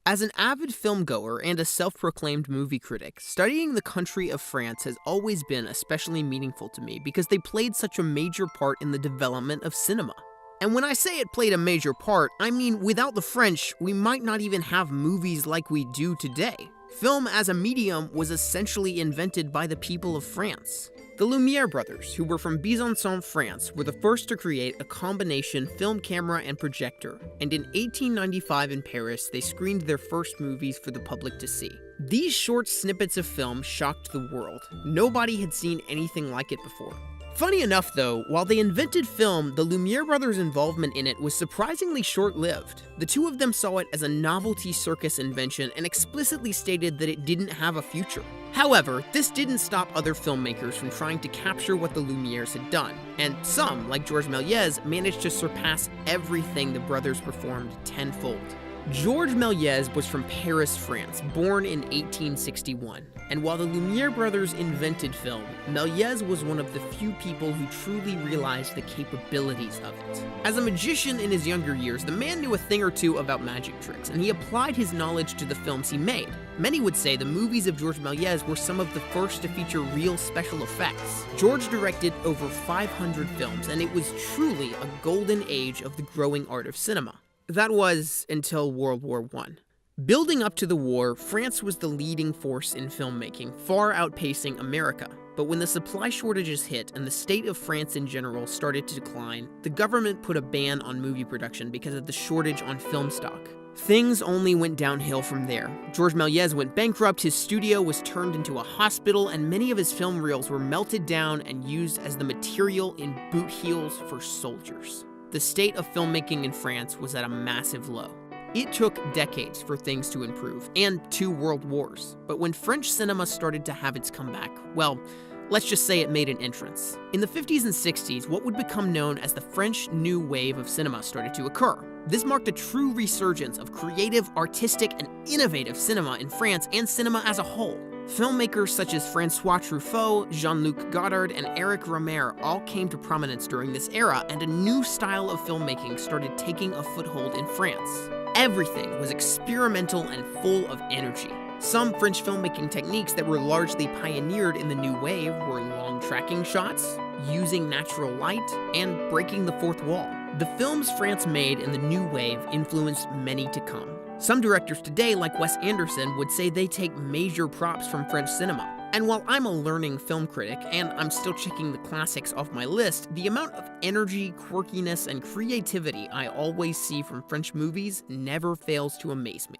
As an avid filmgoer and a self-proclaimed movie critic, studying the country of France has always been especially meaningful to me because they played such a major part in the development of cinema. And when I say it played a major part, I mean without the French, we might not even have movies like we do today. Film as a medium was essentially invented by the people of France. The Lumiere brothers, who were from Besançon, France, were the first to create a combination film camera and projector, and in 1895 in Paris, they screened their first movies for the public to see. These short snippets of film shocked the world. Nobody had seen anything like it before. Funny enough though, while they invented film, the Lumiere brothers' involvement in it was surprisingly short-lived. The two of them saw it as a novelty circus invention and explicitly stated that it didn't have a future. However, this didn't stop other filmmakers from trying to capture what the Lumieres had done, and some, like Georges Méliès, managed to surpass everything the brothers performed tenfold. Georges Méliès was from Paris, France, born in 1861, and while the Lumiere brothers invented film, Méliès was one of the few people who truly realized the capabilities of it. As a magician in his younger years, the man knew a thing or two about magic tricks, and he applied his knowledge to the films he made. Many would say the movies of Georges Méliès were some of the first to feature real special effects. Georges directed over 500 films, and it was truly a golden age of the growing art of cinema. That was until World War I. Building up to the war, France was the leading force in filmmaking, far outpacing America. But when the supply shortages hit and the state of France in general started to decline, the government put a ban on movie production because of the shortage on film stock. Things only went downhill from there. Georges Méliès went bankrupt, his studio was turned into a hospital, and many of his film reels were melted down and used as the material in boot heels for soldiers. The state of filmmaking in France was at a massive low. It took decades for things to improve, and 2 world wars. But when French cinema started to have its comeback, well, let's just say it made an entrance. In the 50s and 60s, what would become known as the French New Wave of cinema started to occur. This marked a true resurgence of creative, artistic, and innovative cinema in France and cinema as a whole. Filmmakers such as François Truffaut, Jean-Luc Godard, and Eric Rohmer all came to prominence during this era, and a new style of filmmaking started taking a foothold in France. Everything was experimental and full of energy. Some French filmmaking techniques that were largely pioneered in the New Wave were long tracking shots, using natural light, and breaking the fourth wall. The films France made in the New Wave influenced many to come. Some directors today, like Wes Anderson, would say they take major props from French cinema. And while I'm a learning film critic, and I'm still checking the classics off my list, the amount of energy, quirkiness, and creativity I always see from French movies never fails to amaze me.